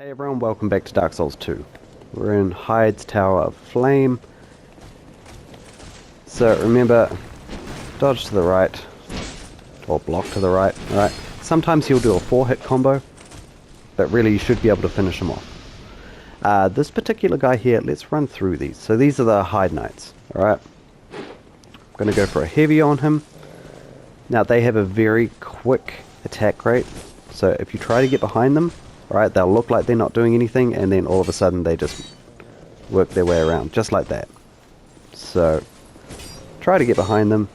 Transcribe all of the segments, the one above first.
Hey everyone, welcome back to Dark Souls 2. We're in Heide's Tower of Flame. So remember, dodge to the right, or block to the right, alright? Sometimes he'll do a 4-hit combo, but really you should be able to finish him off. This particular guy here, let's run through these. So these are the Heide Knights, alright? I'm going to go for a heavy on him. Now they have a very quick attack rate, so if you try to get behind them, alright, they'll look like they're not doing anything, and then all of a sudden they just work their way around, just like that. So, try to get behind them,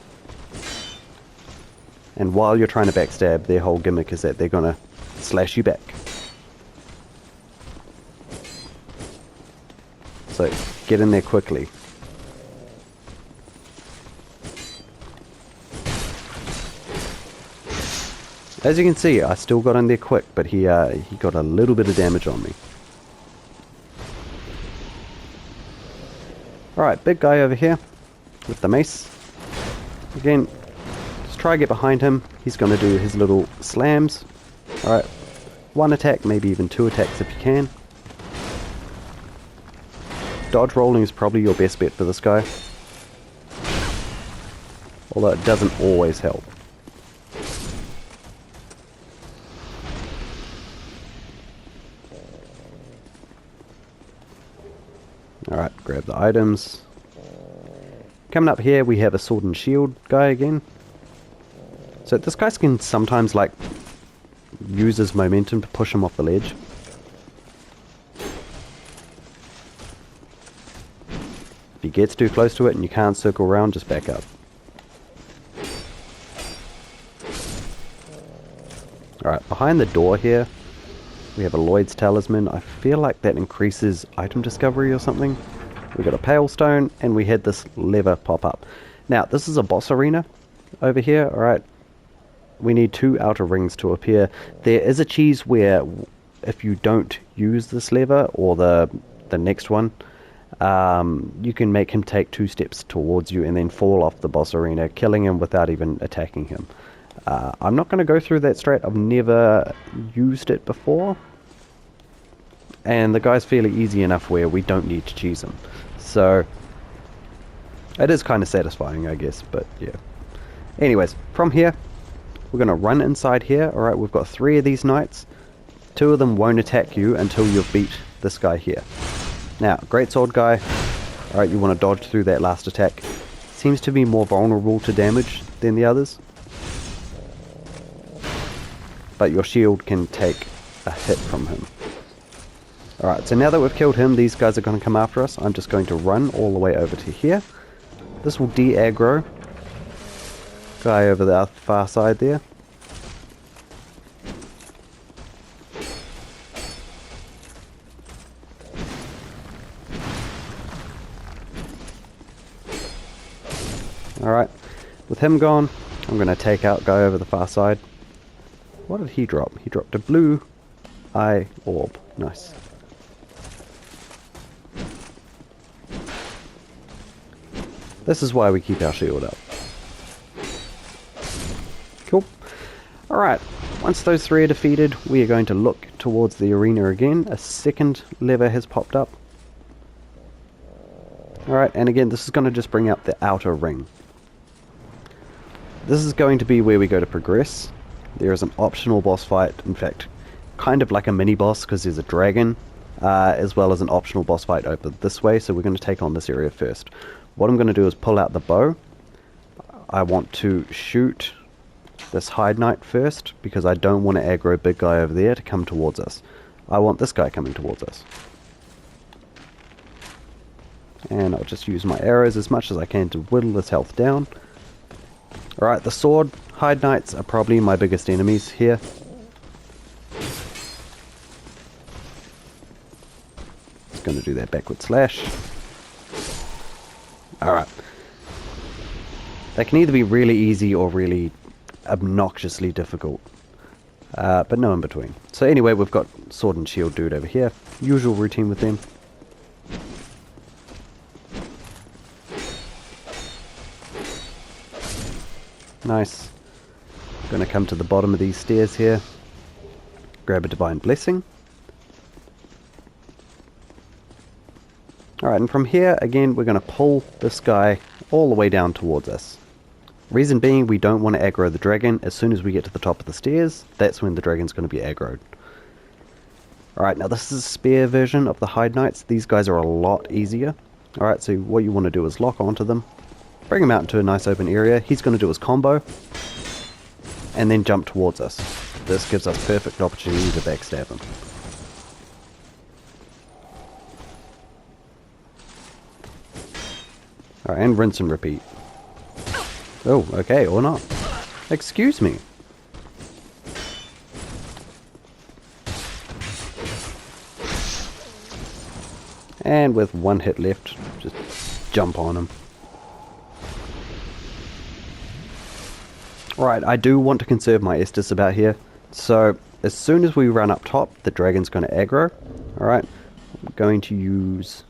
and while you're trying to backstab, their whole gimmick is that they're gonna slash you back. So, get in there quickly. As you can see, I still got in there quick, but he got a little bit of damage on me. Alright, big guy over here with the mace. Again, just try to get behind him. He's going to do his little slams. Alright, one attack, maybe even 2 attacks if you can. Dodge rolling is probably your best bet for this guy, although it doesn't always help. Alright, grab the items. Coming up here we have a sword and shield guy again. So this guy can sometimes like use his momentum to push him off the ledge. If he gets too close to it and you can't circle around, just back up. Alright, behind the door here we have a Lloyd's Talisman. I feel like that increases item discovery or something. We got a Pale Stone, and we had this lever pop up. Now, this is a boss arena over here, alright? We need 2 outer rings to appear. There is a cheese where if you don't use this lever, or the next one, you can make him take 2 steps towards you and then fall off the boss arena, killing him without even attacking him. I'm not going to go through that strat. I've never used it before, and the guy's fairly easy enough where we don't need to cheese him. So it is kind of satisfying, I guess, but yeah. Anyways, from here we're going to run inside here. Alright, we've got 3 of these knights. 2 of them won't attack you until you've beat this guy here. Now, greatsword guy, alright, you want to dodge through that last attack. Seems to be more vulnerable to damage than the others, but your shield can take a hit from him. Alright, so now that we've killed him, these guys are going to come after us. I'm just going to run all the way over to here. This will de-aggro guy over the far side there. Alright, with him gone, I'm going to take out guy over the far side. What did he drop? He dropped a blue eye orb. Nice. This is why we keep our shield up. Cool. Alright, once those 3 are defeated, we are going to look towards the arena again. A second lever has popped up. Alright, and again, this is going to just bring up the outer ring. This is going to be where we go to progress. There is an optional boss fight, in fact, kind of like a mini boss, because there's a dragon, as well as an optional boss fight over this way, so we're going to take on this area first. What I'm going to do is pull out the bow. I want to shoot this Heide Knight first, because I don't want to aggro big guy over there to come towards us. I want this guy coming towards us. And I'll just use my arrows as much as I can to whittle his health down. Alright, the sword Heide Knights are probably my biggest enemies here. It's going to do that backward slash. Alright. They can either be really easy or really obnoxiously difficult. But no in between. So anyway, we've got sword and shield dude over here. Usual routine with them. Nice. Gonna come to the bottom of these stairs here. Grab a divine blessing. Alright, and from here, again, we're going to pull this guy all the way down towards us. Reason being, we don't want to aggro the dragon. As soon as we get to the top of the stairs, that's when the dragon's going to be aggroed. Alright, now this is a spear version of the Heide Knights. These guys are a lot easier. Alright, so what you want to do is lock onto them, bring him out into a nice open area. He's going to do his combo, and then jump towards us. This gives us perfect opportunity to backstab him. Alright, and rinse and repeat. Oh, okay, or not. Excuse me. And with one hit left, just jump on him. Right, I do want to conserve my Estus about here. So, as soon as we run up top, the dragon's going to aggro. Alright, I'm going to use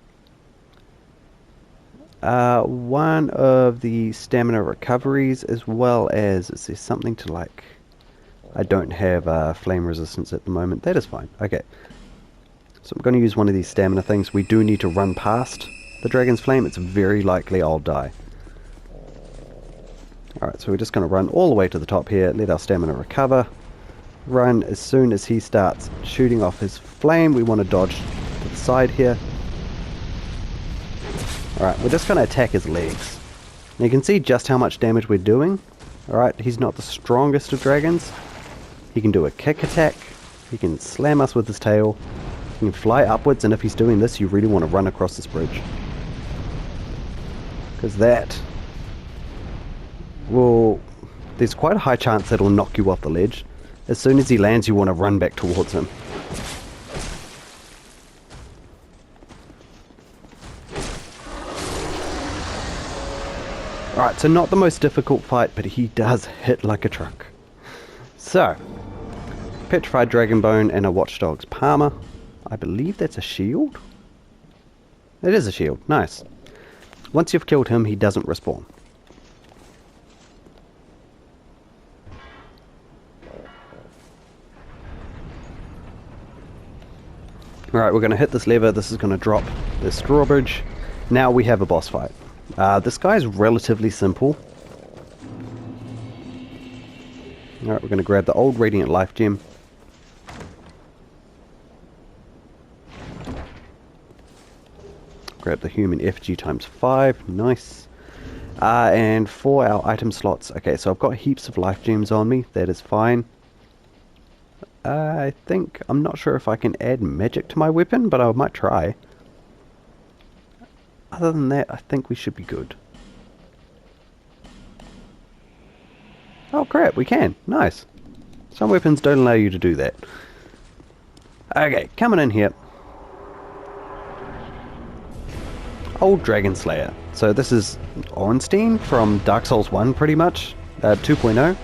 one of the stamina recoveries, as well as, is there something to like, I don't have flame resistance at the moment. That is fine. Okay. So I'm going to use one of these stamina things. We do need to run past the dragon's flame. It's very likely I'll die. Alright, so we're just going to run all the way to the top here, let our stamina recover. Run as soon as he starts shooting off his flame. We want to dodge to the side here. Alright, we're just going to attack his legs. Now you can see just how much damage we're doing. Alright, he's not the strongest of dragons. He can do a kick attack. He can slam us with his tail. He can fly upwards, and if he's doing this, you really want to run across this bridge. Because that will... there's quite a high chance that it'll knock you off the ledge. As soon as he lands, you want to run back towards him. Alright, so not the most difficult fight, but he does hit like a truck. So, Petrified Dragon Bone and a Watchdog's Palmer. I believe that's a shield? It is a shield, nice. Once you've killed him, he doesn't respawn. Alright, we're going to hit this lever. This is going to drop this drawbridge. Now we have a boss fight. This guy is relatively simple. Alright, we're going to grab the old Radiant Life Gem. Grab the human effigy times 5. Nice. And for our item slots. Okay, so I've got heaps of life gems on me. That is fine. I think... I'm not sure if I can add magic to my weapon, but I might try. Other than that, I think we should be good. Oh crap, we can. Nice. Some weapons don't allow you to do that. Okay, coming in here. Old Dragon Slayer. So this is Ornstein from Dark Souls 1 pretty much. 2.0.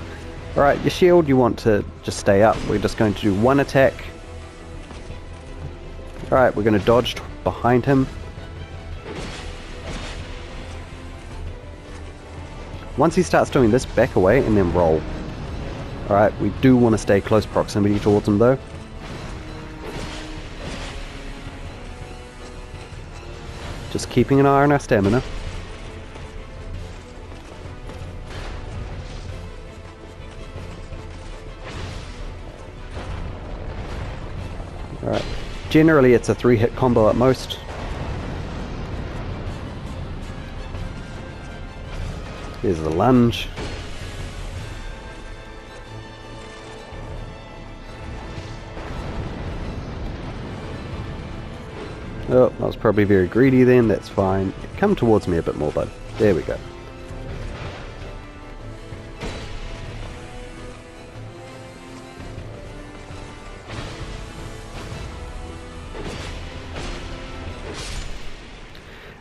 Alright, your shield you want to just stay up. We're just going to do one attack. Alright, we're going to dodge behind him. Once he starts doing this, back away and then roll. Alright, we do want to stay close proximity towards him though. Just keeping an eye on our stamina. Alright, generally it's a 3-hit combo at most. Here's the lunge. Oh, I was probably very greedy then, that's fine. Come towards me a bit more, bud. There we go.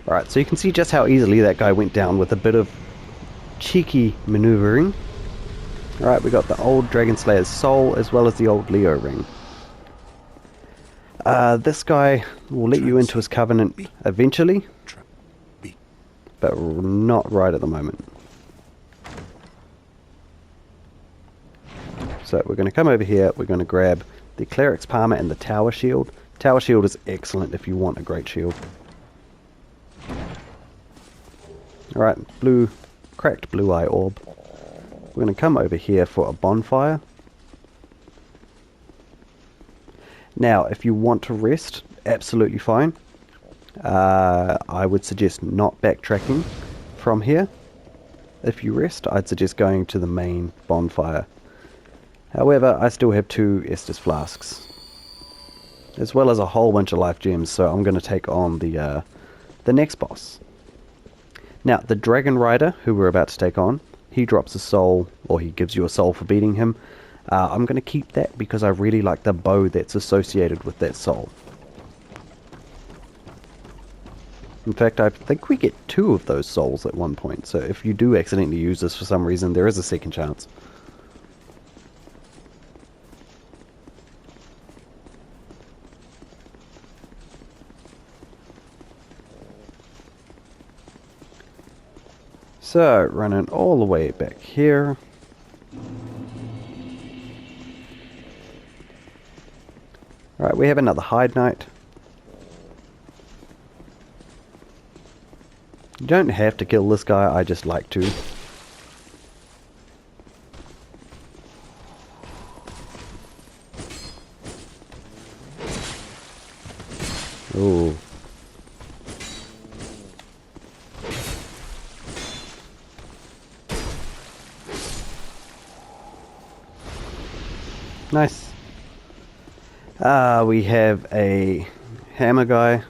Alright, so you can see just how easily that guy went down with a bit of cheeky maneuvering. Alright, we got the old Dragon Slayer's soul as well as the old Leo ring. This guy will let you into his covenant eventually, but not right at the moment. So we're going to come over here, we're going to grab the Cleric's Palmer and the Tower Shield. Tower Shield is excellent if you want a great shield. Alright, cracked blue eye orb. We're going to come over here for a bonfire. Now, if you want to rest, absolutely fine. I would suggest not backtracking from here. If you rest, I'd suggest going to the main bonfire. However, I still have 2 Estus flasks, as well as a whole bunch of life gems, so I'm going to take on the next boss. Now, the Dragon Rider, who we're about to take on, he drops a soul, or he gives you a soul for beating him. I'm going to keep that because I really like the bow that's associated with that soul. In fact, I think we get 2 of those souls at one point, so if you do accidentally use this for some reason, there is a second chance. So, running all the way back here. Alright, we have another Heide Knight. You don't have to kill this guy, I just like to. Ooh. Nice. We have a hammer guy.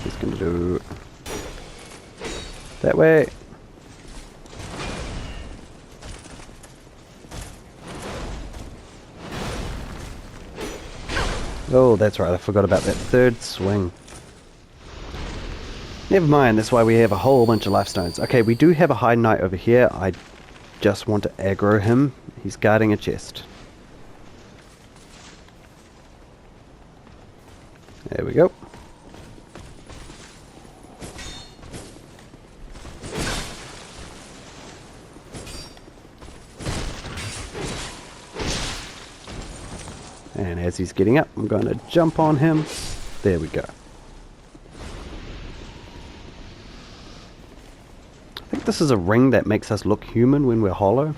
He's gonna do that way. Oh, that's right, I forgot about that third swing. Never mind, that's why we have a whole bunch of life stones. Okay, we do have a Heide Knight over here. I just want to aggro him. He's guarding a chest. There we go. And as he's getting up, I'm going to jump on him. There we go. I think this is a ring that makes us look human when we're hollow.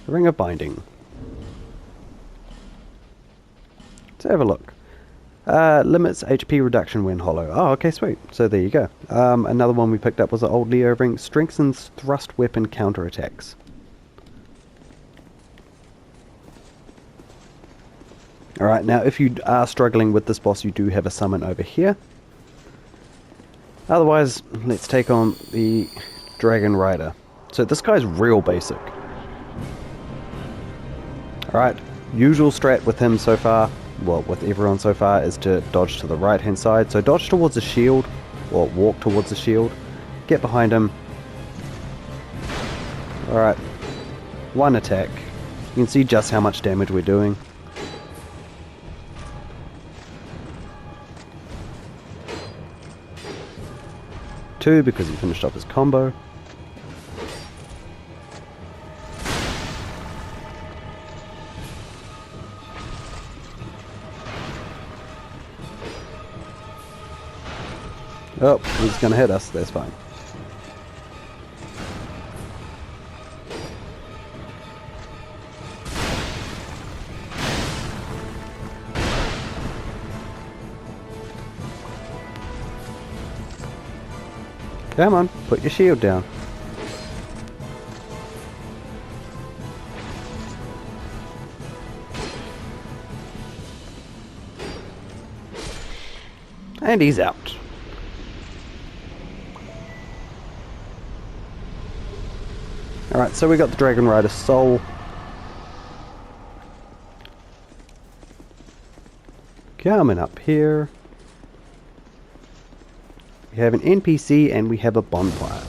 The Ring of Binding. Let's have a look. Limits HP reduction when hollow. Oh, okay, sweet. So there you go. Another one we picked up was the old Leo ring. Strengthens thrust weapon counterattacks. Alright, now if you are struggling with this boss, you do have a summon over here. Otherwise, let's take on the Dragon Rider. So this guy's real basic. Alright, usual strat with him so far, well, with everyone so far, is to dodge to the right hand side. So dodge towards the shield, or walk towards the shield, get behind him. Alright, one attack. You can see just how much damage we're doing. Two, because he finished off his combo. Oh, he's gonna hit us, that's fine. Come on, put your shield down. And he's out. Alright, so we got the Dragon Rider soul. Coming up here. We have an NPC and we have a bonfire.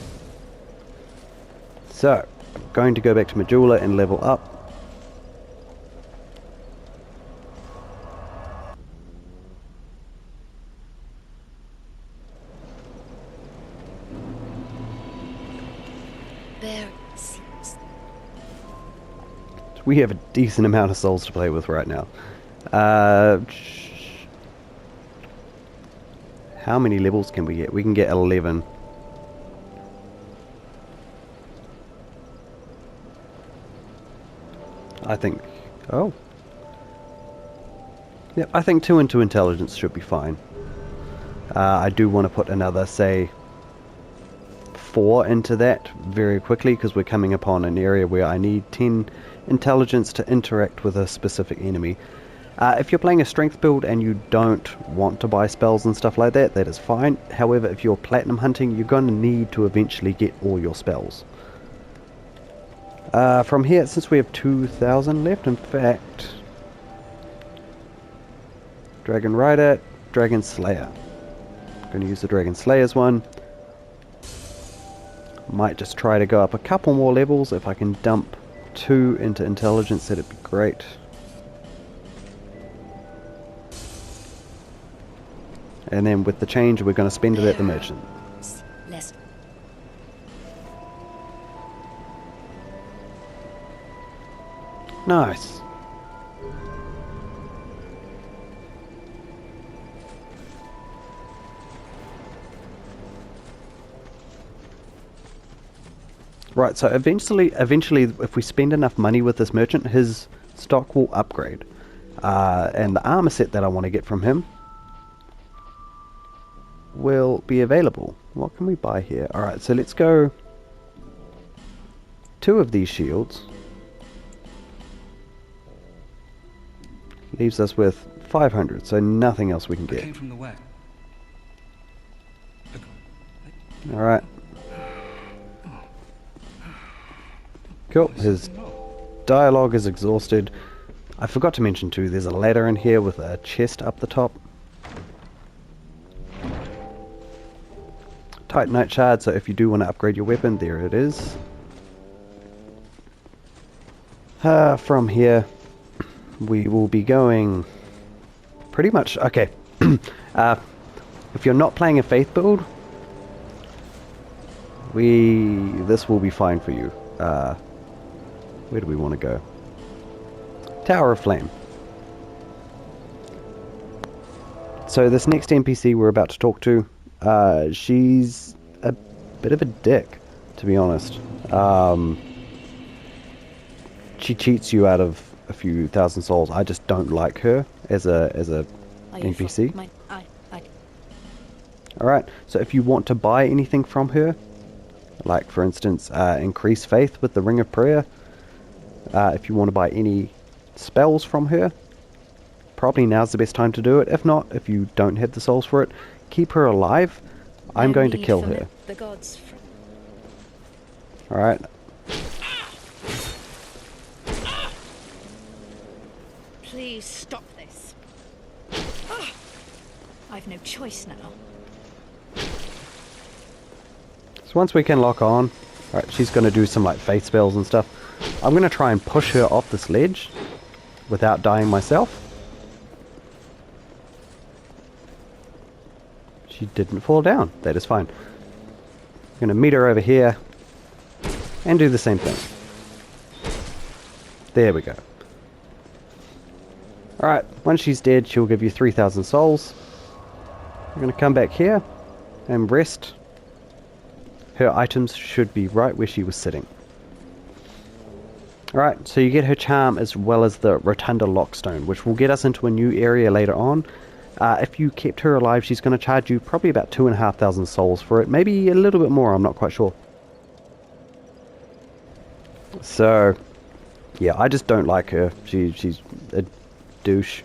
So, I'm going to go back to Majula and level up. We have a decent amount of souls to play with right now. Uh, how many levels can we get? We can get 11. I think... Oh. Yep, I think 2 and 2 intelligence should be fine. I do want to put another, say, 4 into that very quickly, because we're coming upon an area where I need 10 intelligence to interact with a specific enemy. If you're playing a strength build and you don't want to buy spells and stuff like that, that is fine. However, if you're platinum hunting, you're going to need to eventually get all your spells. From here, since we have 2,000 left, in fact... Dragon Rider, Dragon Slayer. I'm going to use the Dragon Slayer's one. Might just try to go up a couple more levels. If I can dump 2 into intelligence, that'd be great. And then with the change, we're going to spend it at the merchant. Nice. Right, so eventually, if we spend enough money with this merchant, his stock will upgrade. And the armor set that I want to get from him will be available. What can we buy here? Alright, so let's go 2 of these shields. Leaves us with 500, so nothing else we can get. Came from the west. Alright. Cool, his dialogue is exhausted. I forgot to mention too, there's a ladder in here with a chest up the top. Titanite shard, so if you do want to upgrade your weapon, there it is. From here, we will be going pretty much... Okay, if you're not playing a faith build, this will be fine for you. Where do we want to go? Tower of Flame. So this next NPC we're about to talk to, she's a bit of a dick, to be honest. She cheats you out of a few thousand souls. I just don't like her as a NPC. Alright, so if you want to buy anything from her, like for instance increase faith with the Ring of Prayer, if you want to buy any spells from her, probably now's the best time to do it. If not, if you don't have the souls for it, keep her alive. I'm going to kill her. Alright. Please stop this. I've no choice now. So once we can lock on, alright, she's going to do some like faith spells and stuff. I'm going to try and push her off this ledge without dying myself. She didn't fall down. That is fine. I'm going to meet her over here and do the same thing. There we go. Alright, once she's dead, she'll give you 3,000 souls. We're going to come back here and rest. Her items should be right where she was sitting. Alright, so you get her charm as well as the Rotunda Lockstone, which will get us into a new area later on. If you kept her alive, she's going to charge you probably about 2,500 souls for it. Maybe a little bit more, I'm not quite sure. So, yeah, I just don't like her. She's a douche.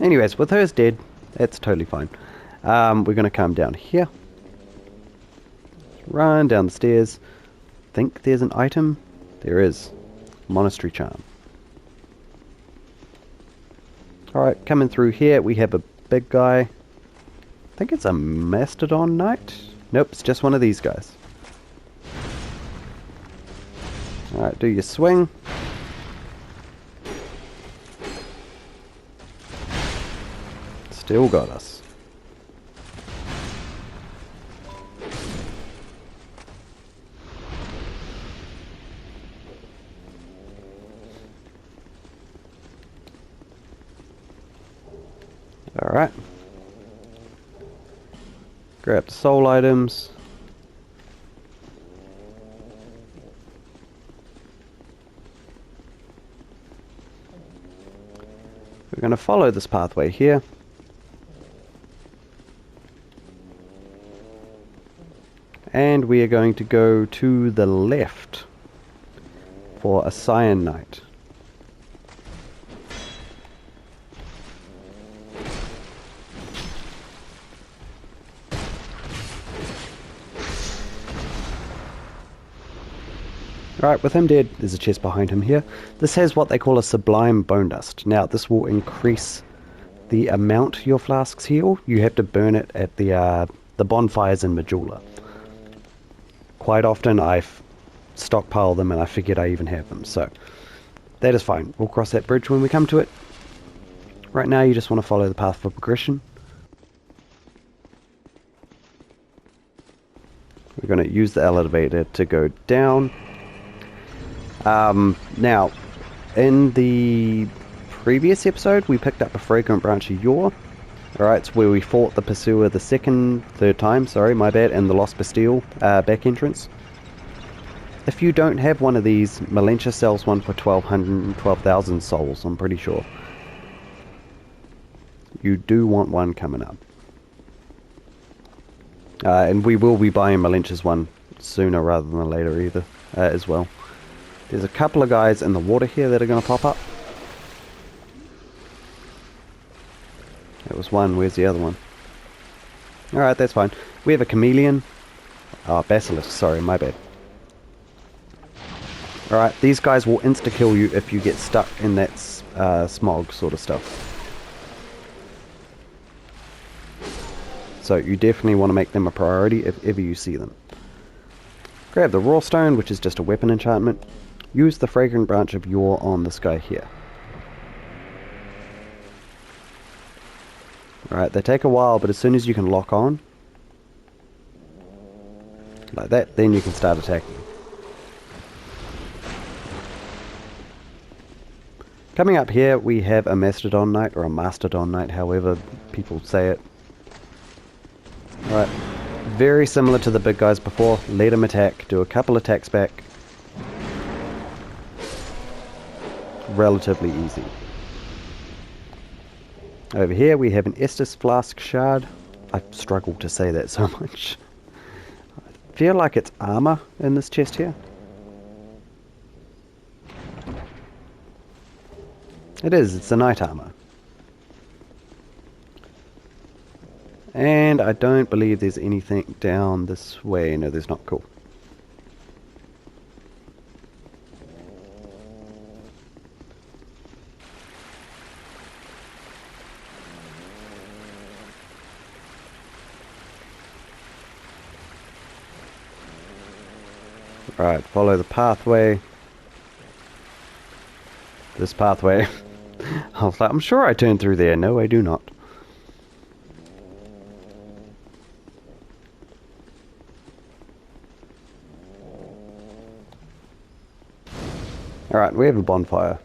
Anyways, with hers dead, that's totally fine. We're going to come down here. Run down the stairs. Think there's an item. There is. Monastery Charm. Alright, coming through here, we have a big guy. I think it's a Mastodon Knight. Nope, it's just one of these guys. Alright, do your swing. Still got us. Grab the soul items. We're going to follow this pathway here. And we are going to go to the left for a cyanite. Alright, with him dead, there's a chest behind him here. This has what they call a sublime bone dust. Now, this will increase the amount your flasks heal. You have to burn it at the bonfires in Majula. Quite often I stockpile them and I forget I even have them, so that is fine. We'll cross that bridge when we come to it. Right now you just want to follow the path for progression. We're going to use the elevator to go down. Now, in the previous episode we picked up a fragrant branch of yore. Alright, it's where we fought the pursuer the third time, sorry, my bad, and the Lost Bastille back entrance. If you don't have one of these, Malentia sells one for 12,000 souls, I'm pretty sure. You do want one coming up. And we will be buying Malentia's one sooner rather than later either, as well. There's a couple of guys in the water here that are going to pop up. That was one. Where's the other one? Alright, that's fine. We have a chameleon. Oh, basilisk. Sorry, my bad. Alright, these guys will insta-kill you if you get stuck in that smog sort of stuff. So you definitely want to make them a priority if ever you see them. Grab the raw stone, which is just a weapon enchantment. Use the fragrant branch of yore on this guy here. Alright, they take a while, but as soon as you can lock on, like that, then you can start attacking. Coming up here, we have a Mastodon Knight, or a Mastodon Knight, however people say it. Alright, very similar to the big guys before. Let him attack, do a couple attacks back. Relatively easy. Over here we have an Estus Flask Shard. I struggle to say that so much. I feel like it's armor in this chest here. It is, it's a knight armor. And I don't believe there's anything down this way. No, there's not. Cool. Right, follow the pathway. This pathway. I was like, I'm sure I turned through there. No, I do not. Alright, we have a bonfire.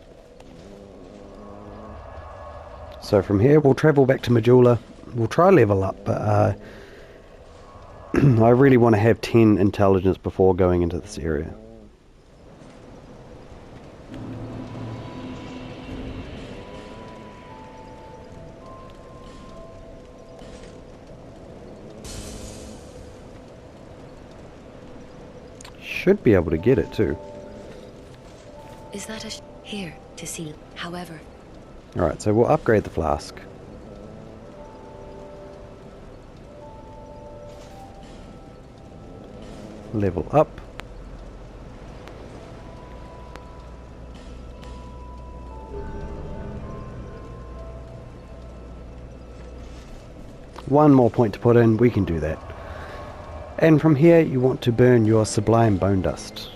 So from here we'll travel back to Majula. We'll try level up, but I really want to have 10 intelligence before going into this area. Should be able to get it too. Is that here to see, however? Alright, so we'll upgrade the flask. Level up. One more point to put in, we can do that. And from here you want to burn your sublime bone dust.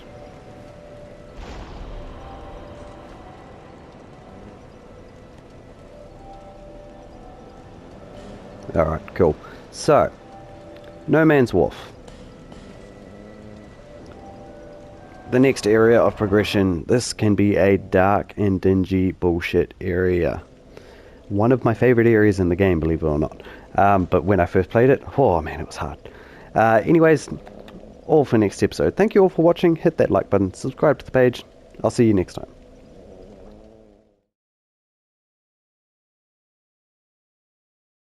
Alright, cool. So, No Man's Wharf. The next area of progression, this can be a dark and dingy bullshit area. one of my favorite areas in the game, believe it or not. But when I first played it, oh man, it was hard. Anyways, all for next episode. Thank you all for watching. Hit that like button, subscribe to the page. I'll see you next time.